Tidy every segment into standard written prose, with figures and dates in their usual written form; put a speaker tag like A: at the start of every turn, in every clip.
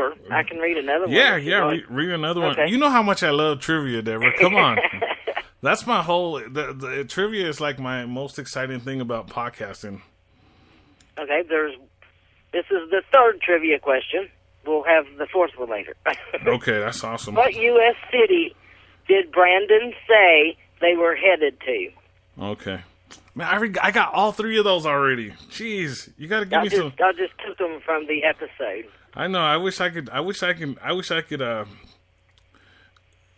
A: or I can read another one.
B: Yeah, read another one. You know how much I love trivia, Deborah. Come on. That's my whole... The trivia is like my most exciting thing about podcasting.
A: Okay, this is the third trivia question. We'll have the fourth one later.
B: Okay, that's awesome.
A: What U.S. city did Brandon say they were headed to?
B: Okay. Man, I got all three of those already. Jeez, you got to give me some.
A: I just took them from the episode.
B: I know. I wish I could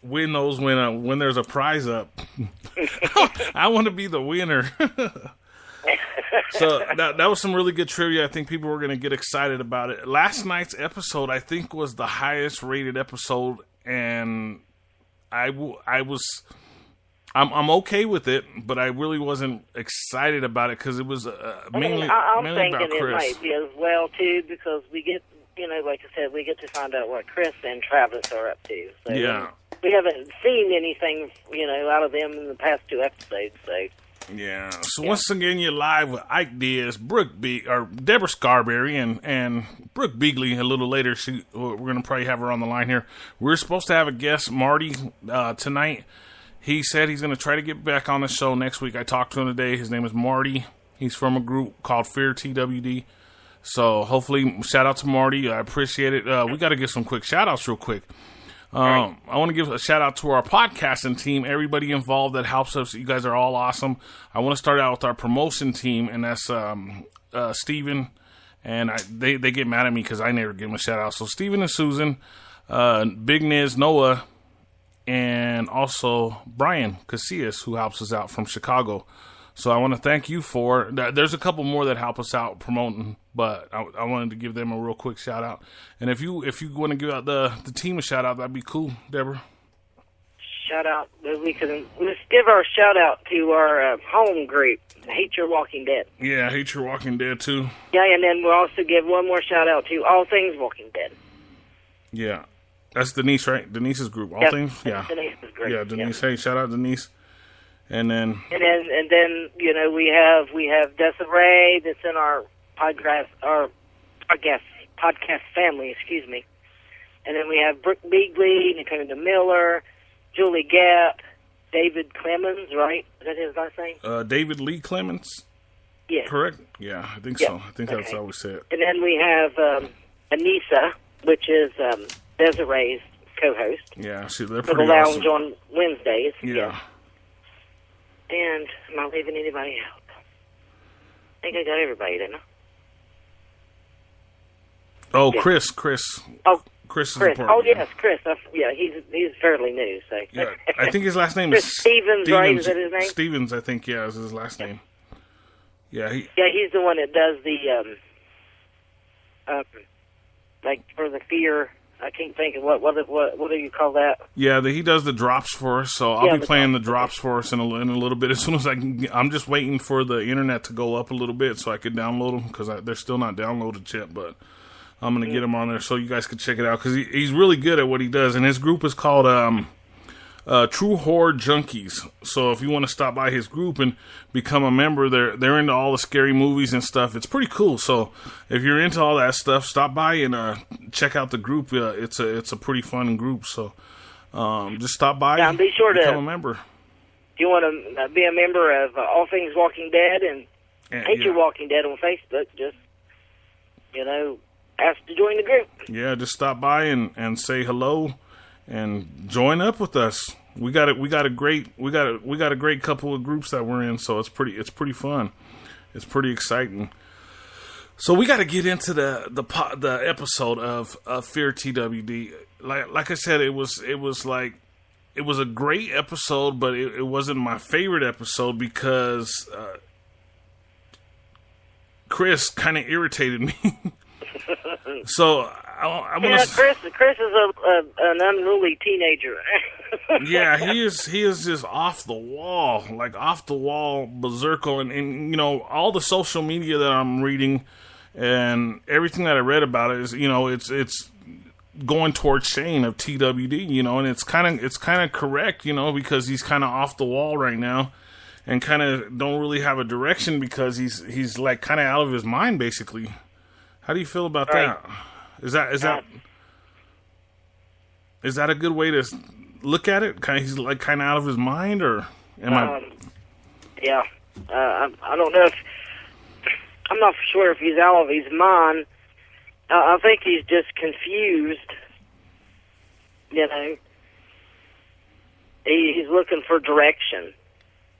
B: win those when there's a prize up. I want to be the winner. So that was some really good trivia. I think people were going to get excited about it. Last night's episode, I think, was the highest rated episode, and I'm okay with it, but I really wasn't excited about it because it was mainly
A: I'm
B: mainly
A: thinking
B: about Chris.
A: It might be as well too, because we get, like I said, we get to find out what Chris and Travis are up to. So
B: Yeah.
A: we haven't seen anything, out of them in the past two episodes. So
B: Yeah. So once again, you're live with Ike Diaz, Deborah Scarberry, and Brooke Beagley. A little later, we're going to probably have her on the line here. We're supposed to have a guest, Marty, tonight. He said he's going to try to get back on the show next week. I talked to him today. His name is Marty. He's from a group called Fear TWD. So hopefully, shout out to Marty. I appreciate it. We got to get some quick shout outs real quick. I want to give a shout out to our podcasting team, everybody involved that helps us. You guys are all awesome. I want to start out with our promotion team, and that's Steven. And they get mad at me because I never give them a shout out. So Steven and Susan, Big Niz, Noah, and also Brian Casillas, who helps us out from Chicago. So I want to thank you for that. There's a couple more that help us out promoting, but I wanted to give them a real quick shout out. And if you want to give out the team a shout out, that'd be cool, Deborah.
A: Shout out. Let's give our shout out to our home group, Hate Your Walking Dead.
B: Yeah, Hate Your Walking Dead too.
A: Yeah, and then we'll also give one more shout out to All Things Walking Dead.
B: Yeah. That's Denise, right? Denise's group. All Things? Yeah.
A: Denise's group.
B: Yeah, Denise. Yeah. Hey, shout out Denise. And then we have Desiree that's in our podcast family, excuse me. And then we have Brooke Beagley, Nicole Miller, Julie Gap, David Clemens, right? Is that his last name? David Lee Clemens.
A: Yes.
B: Correct? Yeah, I think so. I think that's how we say it.
A: And then we have Anissa, which is Desiree's co-host.
B: Yeah, they're
A: for
B: pretty
A: the lounge
B: awesome.
A: on Wednesdays.
B: Yeah.
A: And am I leaving anybody out? I think I got everybody, didn't I?
B: Oh,
A: yeah.
B: Chris.
A: Oh,
B: Chris is
A: Chris.
B: important.
A: Oh, yes, Chris. He's fairly new. So
B: yeah, I think his last name
A: Chris
B: is
A: Stevens, right? Is that his name?
B: Stevens, I think. Yeah, is his last name. Yeah,
A: he's the one that does the for the fear. I can't think of what do you call that?
B: Yeah, he does the drops for us, so I'll be playing the drops for us in a little bit. As soon as I'm just waiting for the internet to go up a little bit so I can download them, because they're still not downloaded yet, but I'm going to get them on there so you guys can check it out, because he's really good at what he does, and his group is called True Horror Junkies. So if you want to stop by his group and become a member, they're into all the scary movies and stuff. It's pretty cool. So if you're into all that stuff, stop by and check out the group. It's a pretty fun group. So just stop by and
A: be sure
B: become
A: to,
B: a member.
A: If you want to be a member of All Things Walking Dead and Hate Your Walking Dead on Facebook, just ask to join the group.
B: Yeah, just stop by and say hello and join up with us. We got a great couple of groups that we're in, so it's pretty fun. It's pretty exciting. So we got to get into the episode of Fear TWD. Like I said, it was a great episode, but it wasn't my favorite episode because Chris kind of irritated me. So
A: Chris is an unruly teenager.
B: Yeah, he is just off the wall berserker, and all the social media that I'm reading and everything that I read about it is it's going towards Shane of TWD, and it's kind of correct, because he's kind of off the wall right now and kind of don't really have a direction because he's like kind of out of his mind basically. How do you feel about that? Is that Is that a good way to look at it? He's like kind of out of his mind, or am I?
A: Yeah. I don't know if I'm not sure if he's out of his mind. I think he's just confused. You know, he's looking for direction.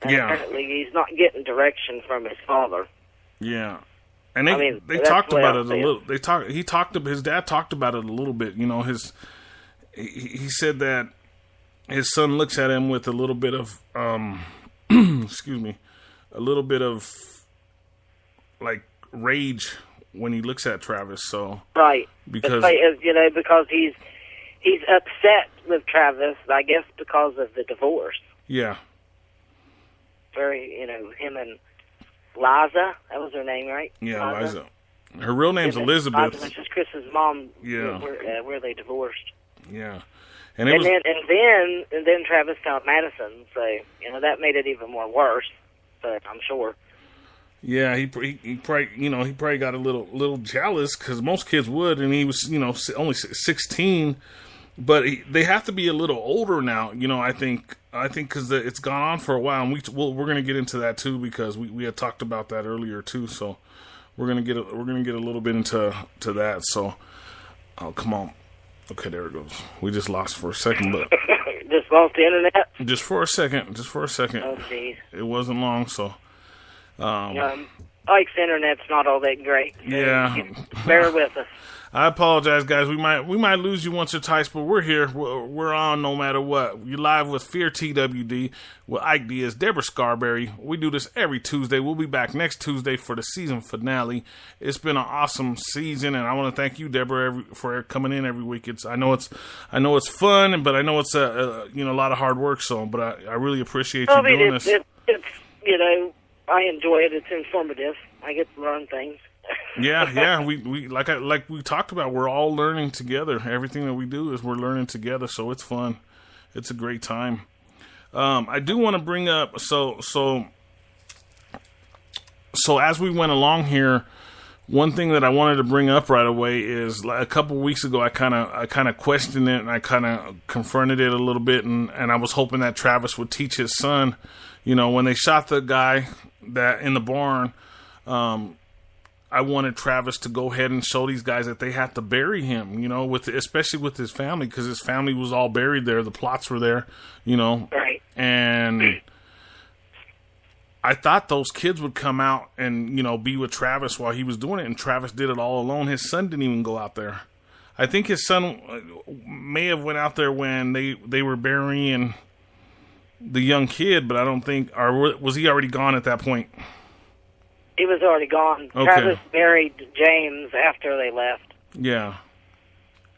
A: And apparently he's not getting direction from his father.
B: Yeah. And they talked about it a little. His dad talked about it a little bit. You know, he said that his son looks at him with a little bit of excuse me, a little bit of like rage when he looks at Travis. So
A: right,
B: because
A: because he's upset with Travis, I guess, because of the divorce.
B: Yeah.
A: Very, him and Liza, that was her name, right?
B: Yeah, Liza. Her real name's Elizabeth.
A: Liza, which is Chris's mom.
B: Yeah.
A: Where they divorced.
B: Yeah.
A: And then Travis found Madison, so that made it even more worse. But I'm sure.
B: Yeah, he probably got a little jealous, because most kids would, and he was only 16, but they have to be a little older now. I think because it's gone on for a while, and we're going to get into that too, because we had talked about that earlier too. So we're gonna get a little bit into that. So come on. Okay, there it goes. We just lost for a second, but
A: just lost the internet.
B: Just for a second.
A: Oh, jeez.
B: It wasn't long, so.
A: Ike's internet's not all that great. So
B: yeah.
A: Bear with us.
B: I apologize, guys. We might lose you once or twice, but we're here. We're on no matter what. You're live with Fear TWD with Ike Diaz, Deborah Scarberry. We do this every Tuesday. We'll be back next Tuesday for the season finale. It's been an awesome season, and I want to thank you, Deborah, for coming in every week. I know it's fun, but I know it's a lot of hard work. So, but I really appreciate you doing this.
A: It's I enjoy it. It's informative. I get to learn things.
B: Yeah. We like we talked about. We're all learning together. Everything that we do is we're learning together. So it's fun. It's a great time. I do want to bring up so as we went along here, one thing that I wanted to bring up right away is a couple weeks ago I kind of questioned it, and I kind of confronted it a little bit, and I was hoping that Travis would teach his son. When they shot the guy that in the barn, I wanted Travis to go ahead and show these guys that they have to bury him, especially with his family, because his family was all buried there. The plots were there,
A: Right.
B: And I thought those kids would come out and, be with Travis while he was doing it, and Travis did it all alone. His son didn't even go out there. I think his son may have went out there when they were burying the young kid, but I don't think, or was he already gone at that point?
A: He was already gone.
B: Okay.
A: Travis buried James after they left.
B: Yeah.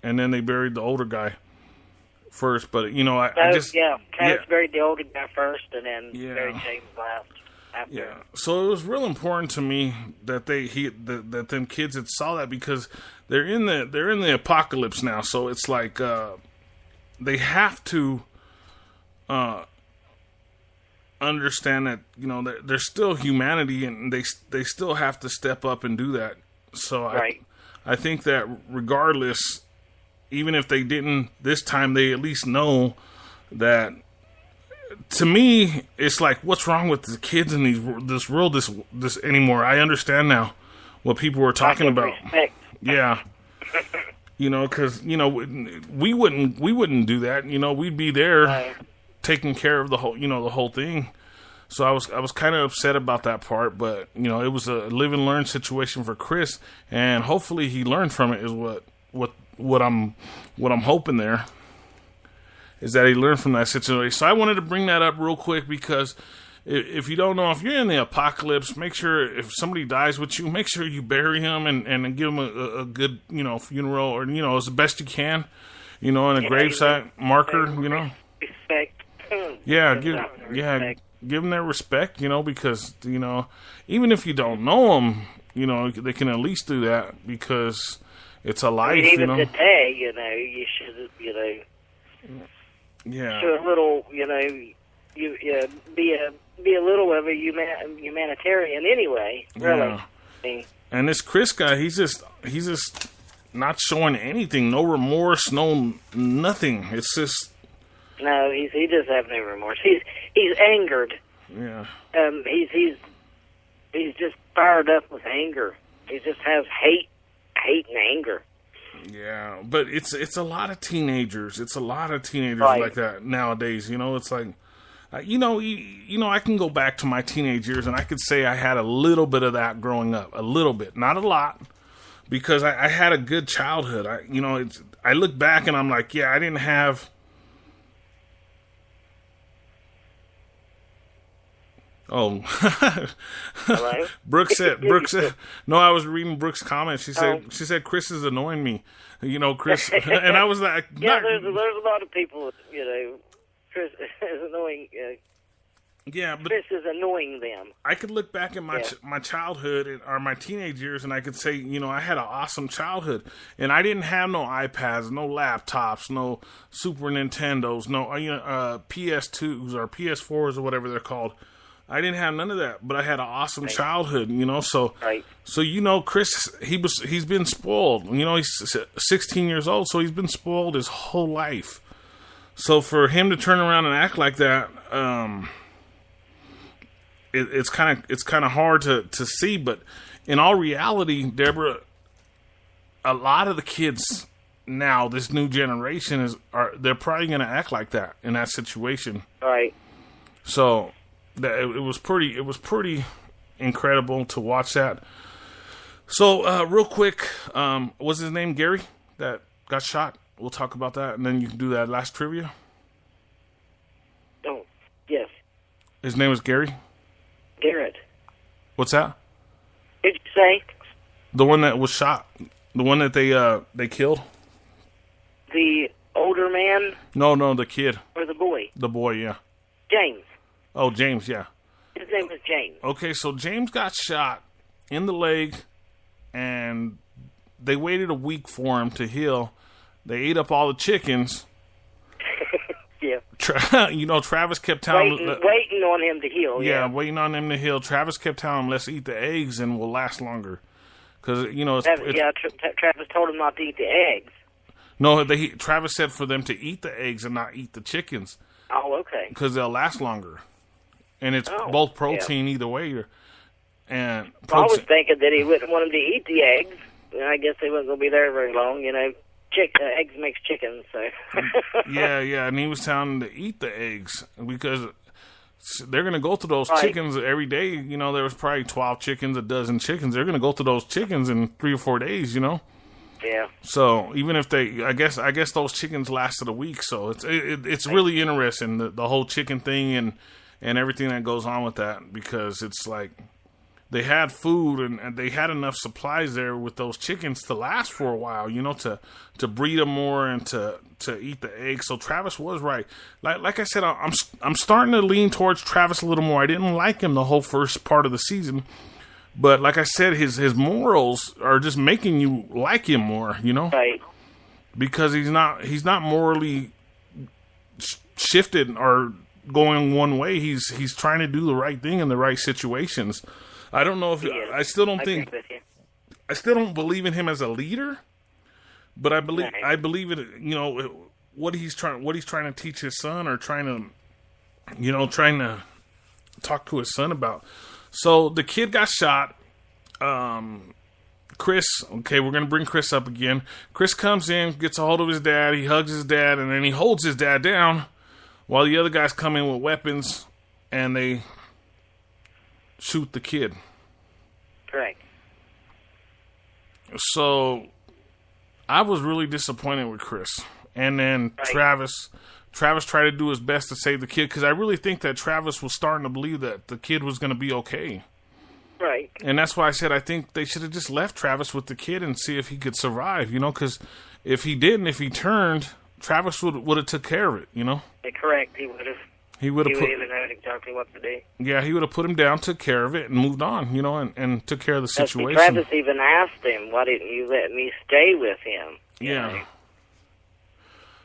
B: And then they buried the older guy first, but
A: Travis buried the older guy first, and then buried James last. After.
B: Yeah. So it was real important to me that that them kids had saw that, because they're in the apocalypse now. So it's like they have to understand that there's still humanity, and they still have to step up and do that. So
A: right.
B: I think that regardless, even if they didn't this time, they at least know that. To me, it's like, what's wrong with the kids in this world this anymore? I understand now what people were talking about.
A: Respect.
B: Yeah. Because we wouldn't do that. We'd be there taking care of the whole thing. So I was kind of upset about that part, but it was a live and learn situation for Chris, and hopefully he learned from it. Is what I'm hoping there. Is that he learned from that situation. So I wanted to bring that up real quick, because if you don't know, if you're in the apocalypse, make sure if somebody dies with you, make sure you bury him and give him a good funeral, or as the best you can, in a gravesite marker,
A: Respect.
B: Yeah, give them their respect, because even if you don't know them, they can at least do that, because it's a life.
A: Even today, you should
B: Yeah.
A: show a little, be a little of a humanitarian anyway. Really.
B: Yeah. And this Chris guy, he's just not showing anything, no remorse, no nothing. It's just
A: no. He doesn't have no remorse. He's angered.
B: Yeah.
A: He's just fired up with anger. He just has hate and anger.
B: Yeah, but it's a lot of teenagers. It's a lot of teenagers
A: right.
B: like that nowadays. You know, it's like, you know, I can go back to my teenage years and I could say I had a little bit of that growing up, a little bit, not a lot, because I had a good childhood. I look back and I'm like, yeah, I didn't have. Oh,
A: hello?
B: Brooke said, no, I was reading Brooke's comment. She said, Chris is annoying me. You know, Chris, and I was like,
A: yeah, there's a lot of people, you know, Chris is annoying.
B: Yeah, but
A: Chris is annoying them.
B: I could look back at my childhood or my teenage years, and I could say, you know, I had an awesome childhood, and I didn't have no iPads, no laptops, no Super Nintendos, no PS2s or PS4s or whatever they're called. I didn't have none of that, but I had an awesome childhood, you know. So, so you know, Chris, he's been spoiled. You know, he's 16 years old, so he's been spoiled his whole life. So for him to turn around and act like that, it's kind of hard to see. But in all reality, Deborah, a lot of the kids now, this new generation they're probably going to act like that in that situation.
A: Right.
B: So. It was pretty incredible to watch that. So real quick, was his name Gary that got shot? We'll talk about that, and then you can do that last trivia.
A: Oh, yes.
B: His name was Gary?
A: Garrett.
B: What's that?
A: Did you say?
B: The one that was shot. The one that they killed.
A: The older man.
B: No, the kid.
A: Or the boy.
B: The boy, yeah.
A: James.
B: Oh, James, yeah.
A: His name was James.
B: Okay, so James got shot in the leg, and they waited a week for him to heal. They ate up all the chickens.
A: Yeah.
B: You know, Travis kept telling him...
A: Waiting on him to heal,
B: yeah. Waiting on him to heal. Travis kept telling him, let's eat the eggs and we'll last longer. Because, you know...
A: Travis told him not to eat the eggs.
B: No, Travis said for them to eat the eggs and not eat the chickens.
A: Oh, okay.
B: Because they'll last longer. And it's both protein either way. And
A: I was thinking that he wouldn't want him to eat the eggs. I guess they wasn't going to be there very long, you know. Eggs makes chickens, so.
B: yeah, and he was telling them to eat the eggs because they're going to go through those chickens every day. You know, there was probably 12 chickens, a dozen chickens. They're going to go through those chickens in 3 or 4 days, you know.
A: Yeah.
B: So even if I guess those chickens lasted a week. So it's really interesting the whole chicken thing and everything that goes on with that, because it's like they had food and they had enough supplies there with those chickens to last for a while, you know, to breed them more and to eat the eggs. So Travis was right. Like I said, I'm starting to lean towards Travis a little more. I didn't like him the whole first part of the season, but like I said, his morals are just making you like him more, you know,
A: right? Because
B: he's not morally shifted or going one way. He's trying to do the right thing in the right situations. I don't know if I still don't believe in him as a leader, but I believe it. You know what he's trying to teach his son, or trying to talk to his son about. So the kid got shot. Chris. Okay, we're gonna bring Chris up again. Chris comes in, gets a hold of his dad. He hugs his dad, and then he holds his dad down, while the other guys come in with weapons, and they shoot the kid.
A: Correct.
B: So, I was really disappointed with Chris. And then Travis tried to do his best to save the kid, because I really think that Travis was starting to believe that the kid was going to be okay.
A: Right.
B: And that's why I said I think they should have just left Travis with the kid and see if he could survive, you know, because if he didn't, if he turned, Travis would have took care of it, you know?
A: Correct, he would have. He would have known exactly what to do.
B: Yeah, he would have put him down, took care of it, and moved on, you know, and took care of the situation.
A: Travis even asked him, why didn't you let me stay with him?
B: Yeah. Know?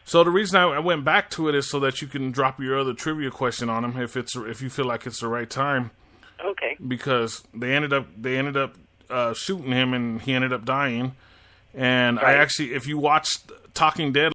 B: So the reason I went back to it is so that you can drop your other trivia question on him if you feel like it's the right time.
A: Okay.
B: Because they ended up shooting him, and he ended up dying. And
A: Right.
B: I actually, if you watch Talking Dead